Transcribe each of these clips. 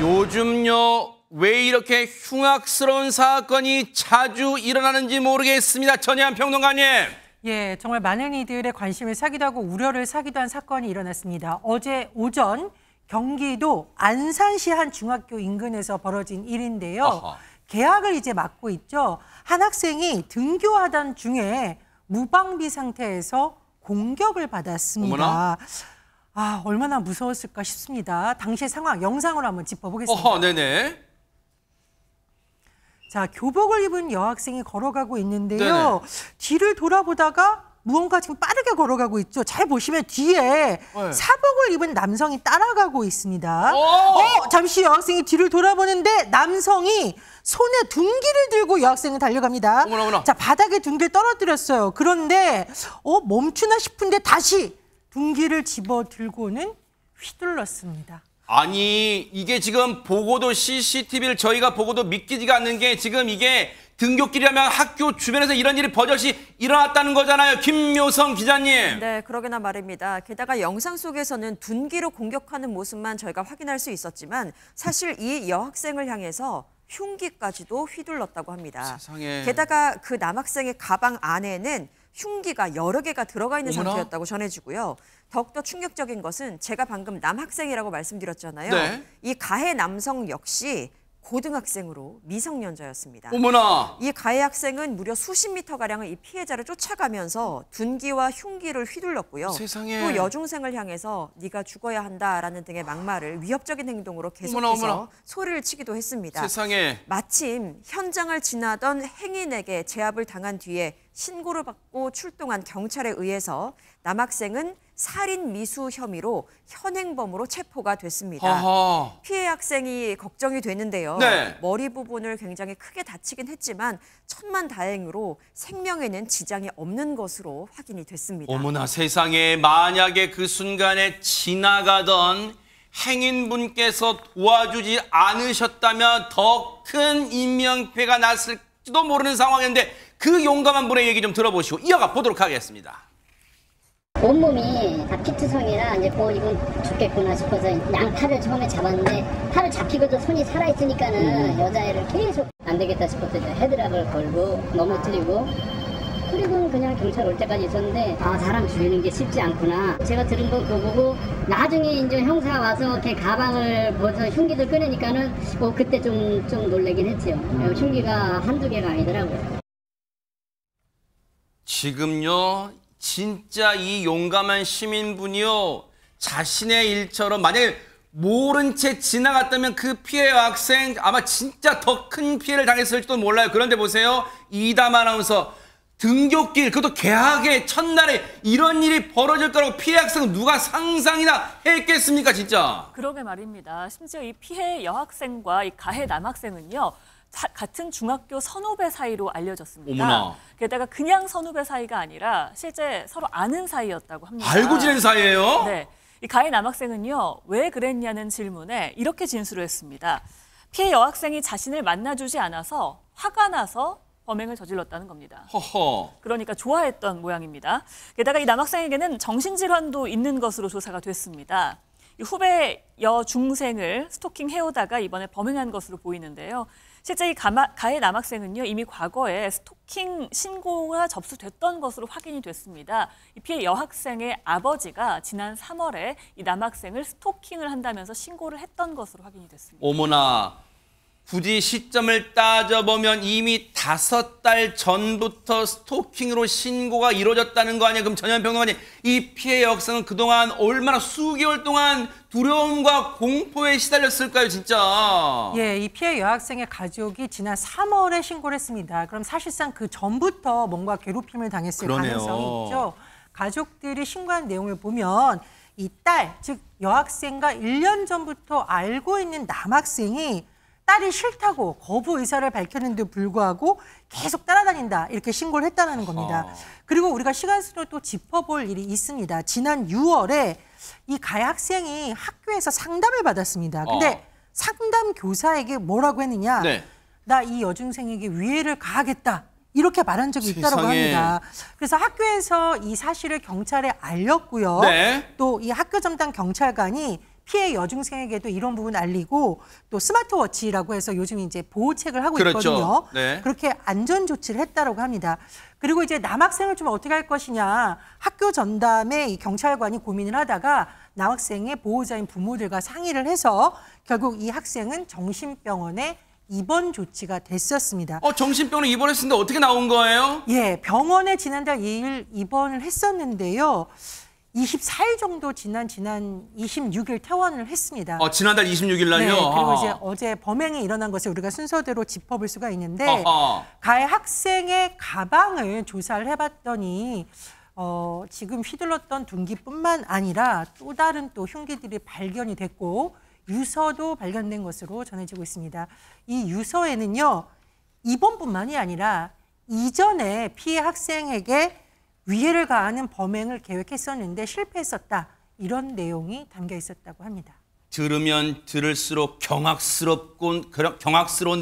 요즘요, 왜 이렇게 흉악스러운 사건이 자주 일어나는지 모르겠습니다. 전혜연 평론가님. 예, 정말 많은 이들의 관심을 사기도 하고 우려를 사기도 한 사건이 일어났습니다. 어제 오전 경기도 안산시 한 중학교 인근에서 벌어진 일인데요. 아하. 개학을 이제 맞고 있죠. 한 학생이 등교하던 중에 무방비 상태에서 공격을 받았습니다. 어머나. 아, 얼마나 무서웠을까 싶습니다. 당시 상황 영상으로 한번 짚어보겠습니다. 네네. 자, 교복을 입은 여학생이 걸어가고 있는데요. 네네. 뒤를 돌아보다가 무언가 지금 빠르게 걸어가고 있죠. 잘 보시면 뒤에 사복을 입은 남성이 따라가고 있습니다. 잠시 여학생이 뒤를 돌아보는데 남성이 손에 둔기를 들고 여학생은 달려갑니다. 어머나. 자, 바닥에 둔기를 떨어뜨렸어요. 그런데 멈추나 싶은데 다시 둔기를 집어 들고는 휘둘렀습니다. 아니, 이게 지금 보고도 CCTV를 저희가 보고도 믿기지가 않는 게 지금 이게 등굣길이라면 학교 주변에서 이런 일이 버젓이 일어났다는 거잖아요. 김묘성 기자님. 네, 그러게나 말입니다. 게다가 영상 속에서는 둔기로 공격하는 모습만 저희가 확인할 수 있었지만 사실 이 여학생을 향해서 흉기까지도 휘둘렀다고 합니다. 세상에. 게다가 그 남학생의 가방 안에는 흉기가 여러 개가 들어가 있는 어머나. 상태였다고 전해지고요. 더욱더 충격적인 것은 제가 방금 남학생이라고 말씀드렸잖아요. 네. 이 가해 남성 역시 고등학생으로 미성년자였습니다. 어머나. 이 가해 학생은 무려 수십 미터가량의 이 피해자를 쫓아가면서 둔기와 흉기를 휘둘렀고요. 세상에. 또 여중생을 향해서 네가 죽어야 한다라는 등의 막말을 위협적인 행동으로 계속해서 어머나. 소리를 치기도 했습니다. 세상에. 마침 현장을 지나던 행인에게 제압을 당한 뒤에 신고를 받고 출동한 경찰에 의해서 남학생은 살인 미수 혐의로 현행범으로 체포가 됐습니다. 아하. 피해 학생이 걱정이 되는데요. 네. 머리 부분을 굉장히 크게 다치긴 했지만 천만다행으로 생명에는 지장이 없는 것으로 확인이 됐습니다. 어머나 세상에, 만약에 그 순간에 지나가던 행인분께서 도와주지 않으셨다면 더 큰 인명피해가 났을지도 모르는 상황인데 그 용감한 분의 얘기 좀 들어보시고 이어가 보도록 하겠습니다. 온몸이 다 피투성이라 이제 이건 죽겠구나 싶어서 양팔을 처음에 잡았는데 팔을 잡히고도 손이 살아있으니까는 여자애를 계속 안 되겠다 싶어서 이제 헤드락을 걸고 넘어뜨리고 그리고 그냥 경찰 올 때까지 있었는데 사람 죽이는 게 쉽지 않구나. 제가 들은 거 그거 보고 나중에 이제 형사 와서 걔 가방을 벗어 흉기를 꺼내니까는 그때 좀 놀라긴 했죠. 흉기가 한두 개가 아니더라고요. 지금요, 진짜 이 용감한 시민분이요, 자신의 일처럼 만약에 모른 채 지나갔다면 그 피해 학생 아마 진짜 더 큰 피해를 당했을지도 몰라요. 그런데 보세요, 이담 아나운서 등굣길, 그것도 개학의 첫날에 이런 일이 벌어질 거라고 피해 학생은 누가 상상이나 했겠습니까, 진짜? 그러게 말입니다. 심지어 이 피해 여학생과 이 가해 남학생은요, 같은 중학교 선후배 사이로 알려졌습니다. 어머나. 게다가 그냥 선후배 사이가 아니라 실제 서로 아는 사이였다고 합니다. 알고 지낸 사이예요? 네. 이 가해 남학생은요, 왜 그랬냐는 질문에 이렇게 진술을 했습니다. 피해 여학생이 자신을 만나주지 않아서 화가 나서 범행을 저질렀다는 겁니다. 허허. 그러니까 좋아했던 모양입니다. 게다가 이 남학생에게는 정신질환도 있는 것으로 조사가 됐습니다. 이 후배 여중생을 스토킹해오다가 이번에 범행한 것으로 보이는데요. 실제 이 가해 남학생은요, 이미 과거에 스토킹 신고가 접수됐던 것으로 확인이 됐습니다. 이 피해 여학생의 아버지가 지난 3월에 이 남학생을 스토킹을 한다면서 신고를 했던 것으로 확인이 됐습니다. 어머나, 굳이 시점을 따져보면 이미 5달 전부터 스토킹으로 신고가 이루어졌다는 거 아니에요? 그럼 전혜연 평론가님, 이 피해 여학생은 그동안 얼마나 수개월 동안 두려움과 공포에 시달렸을까요, 진짜? 예, 이 피해 여학생의 가족이 지난 3월에 신고를 했습니다. 그럼 사실상 그 전부터 뭔가 괴롭힘을 당했을 그러네요. 가능성이 있죠. 가족들이 신고한 내용을 보면 이 딸, 즉 여학생과 1년 전부터 알고 있는 남학생이 딸이 싫다고 거부 의사를 밝혔는데도 불구하고 계속 따라다닌다, 이렇게 신고를 했다는 겁니다. 그리고 우리가 시간순으로 또 짚어볼 일이 있습니다. 지난 6월에 이 가해 학생이 학교에서 상담을 받았습니다. 근데 상담 교사에게 뭐라고 했느냐? 네. 나 이 여중생에게 위해를 가하겠다, 이렇게 말한 적이 있다고 세상에. 합니다. 그래서 학교에서 이 사실을 경찰에 알렸고요. 네. 또 이 학교 전담 경찰관이 피해 여중생에게도 이런 부분 알리고 또 스마트워치라고 해서 요즘 이제 보호책을 하고 그렇죠. 있거든요. 네. 그렇게 안전 조치를 했다라고 합니다. 그리고 이제 남학생을 좀 어떻게 할 것이냐 학교 전담에 이 경찰관이 고민을 하다가 남학생의 보호자인 부모들과 상의를 해서 결국 이 학생은 정신병원에 입원 조치가 됐었습니다. 정신병원에 입원했는데 어떻게 나온 거예요? 예, 병원에 지난달 2일 입원을 했었는데요. 24일 정도 지난 26일 퇴원을 했습니다. 지난달 26일 날요? 네, 그리고 이제 어제 범행이 일어난 것을 우리가 순서대로 짚어볼 수가 있는데 가해 학생의 가방을 조사를 해봤더니 지금 휘둘렀던 둔기뿐만 아니라 또 다른 또 흉기들이 발견이 됐고 유서도 발견된 것으로 전해지고 있습니다. 이 유서에는요, 이번뿐만이 아니라 이전에 피해 학생에게 위해를 가하는 범행을 계획했었는데 실패했었다. 이런 내용이 담겨 있었다고 합니다. 들으면 들을수록 경악스러운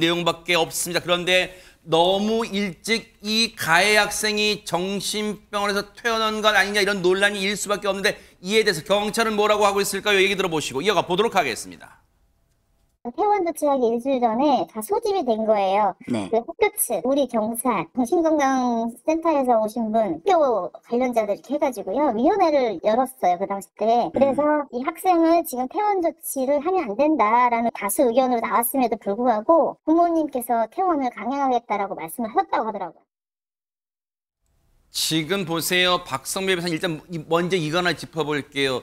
내용밖에 없습니다. 그런데 너무 일찍 이 가해 학생이 정신병원에서 퇴원한 것 아니냐 이런 논란이 일 수밖에 없는데 이에 대해서 경찰은 뭐라고 하고 있을까요? 얘기 들어보시고 이어가 보도록 하겠습니다. 퇴원 조치하기 일주일 전에 다 소집이 된 거예요. 네. 그 학교 측, 우리 경찰, 정신건강센터에서 오신 분, 학교 관련자들 이렇게 해가지고요. 위원회를 열었어요. 그 당시 때. 그래서 이 학생을 지금 퇴원 조치를 하면 안 된다라는 다수 의견으로 나왔음에도 불구하고 부모님께서 퇴원을 강행하겠다라고 말씀을 하셨다고 하더라고요. 지금 보세요. 박성배 변호사 일단 먼저 이거 하나 짚어볼게요.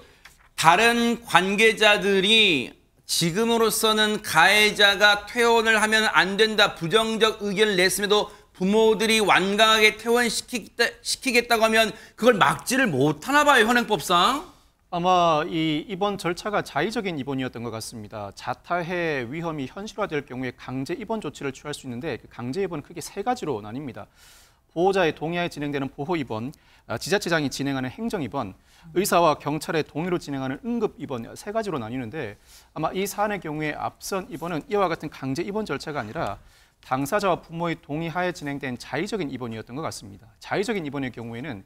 다른 관계자들이 지금으로서는 가해자가 퇴원을 하면 안 된다 부정적 의견을 냈음에도 부모들이 완강하게 퇴원시키겠다고 하면 그걸 막지를 못하나 봐요, 현행법상. 아마 이 입원 절차가 자의적인 입원이었던 것 같습니다. 자타해 위험이 현실화될 경우에 강제 입원 조치를 취할 수 있는데 그 강제 입원은 크게 세 가지로 나뉩니다. 보호자의 동의하에 진행되는 보호 입원, 지자체장이 진행하는 행정 입원, 의사와 경찰의 동의로 진행하는 응급 입원 세 가지로 나뉘는데 아마 이 사안의 경우에 앞선 입원은 이와 같은 강제 입원 절차가 아니라 당사자와 부모의 동의하에 진행된 자의적인 입원이었던 것 같습니다. 자의적인 입원의 경우에는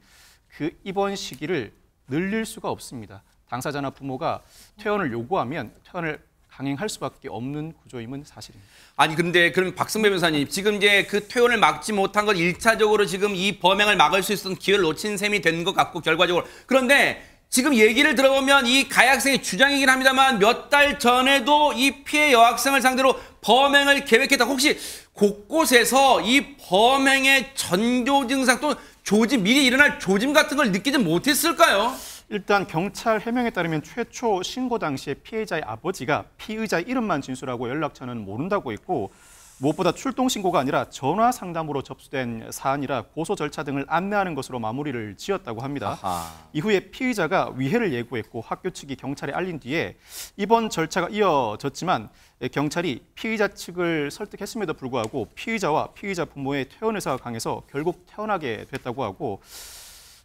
그 입원 시기를 늘릴 수가 없습니다. 당사자나 부모가 퇴원을 요구하면 퇴원을 강행할 수밖에 없는 구조임은 사실입니다. 아니 근데 그럼 박성배 변호사님 지금 이제 그 퇴원을 막지 못한 건 1차적으로 지금 이 범행을 막을 수 있었던 기회를 놓친 셈이 된 것 같고 결과적으로 그런데 지금 얘기를 들어보면 이 가해 학생의 주장이긴 합니다만 몇 달 전에도 이 피해 여학생을 상대로 범행을 계획했다. 혹시 곳곳에서 이 범행의 전조 증상 또는 조짐 미리 일어날 조짐 같은 걸 느끼지 못했을까요? 일단 경찰 해명에 따르면 최초 신고 당시에 피해자의 아버지가 피의자의 이름만 진술하고 연락처는 모른다고 했고 무엇보다 출동 신고가 아니라 전화 상담으로 접수된 사안이라 고소 절차 등을 안내하는 것으로 마무리를 지었다고 합니다. 아하. 이후에 피의자가 위해를 예고했고 학교 측이 경찰에 알린 뒤에 이번 절차가 이어졌지만 경찰이 피의자 측을 설득했음에도 불구하고 피의자와 피의자 부모의 퇴원 의사가 강해서 결국 퇴원하게 됐다고 하고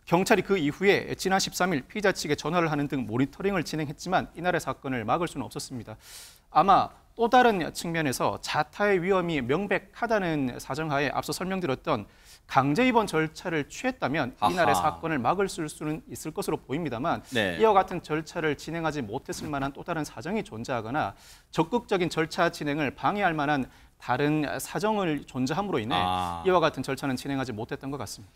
경찰이 그 이후에 지난 13일 피의자 측에 전화를 하는 등 모니터링을 진행했지만 이날의 사건을 막을 수는 없었습니다. 아마 또 다른 측면에서 자타의 위험이 명백하다는 사정하에 앞서 설명드렸던 강제 입원 절차를 취했다면 이날의 사건을 막을 수는 있을 것으로 보입니다만 네. 이와 이와 같은 절차를 진행하지 못했을 만한 또 다른 사정이 존재하거나 적극적인 절차 진행을 방해할 만한 다른 사정을 존재함으로 인해 이와 같은 절차는 진행하지 못했던 것 같습니다.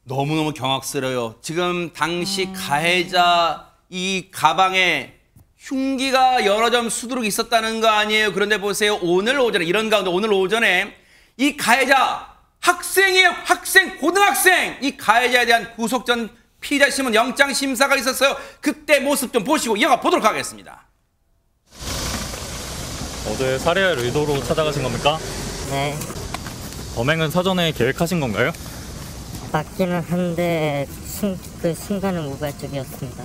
너무너무 경악스러워요. 지금 당시 가해자 이 가방에 흉기가 여러 점 수두룩 있었다는 거 아니에요. 그런데 보세요. 오늘 오전에 이런 가운데 오늘 오전에 이 가해자 학생이에요. 학생 고등학생 이 가해자에 대한 구속 전 피의자 신문 영장 심사가 있었어요. 그때 모습 좀 보시고 이어가 보도록 하겠습니다. 어제 살해할 의도로 찾아가신 겁니까? 네, 범행은 사전에 계획하신 건가요? 맞기는 한데 그 순간은 우발적이었습니다.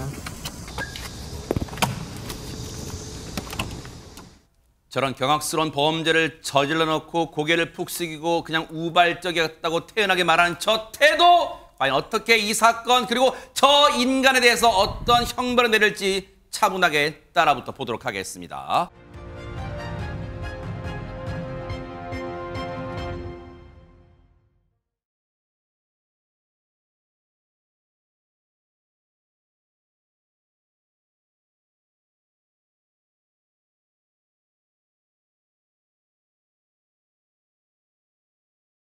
저런 경악스러운 범죄를 저질러 놓고 고개를 푹 숙이고 그냥 우발적이었다고 태연하게 말하는 저 태도 과연 어떻게 이 사건 그리고 저 인간에 대해서 어떤 형벌을 내릴지 차분하게 따라붙어 보도록 하겠습니다.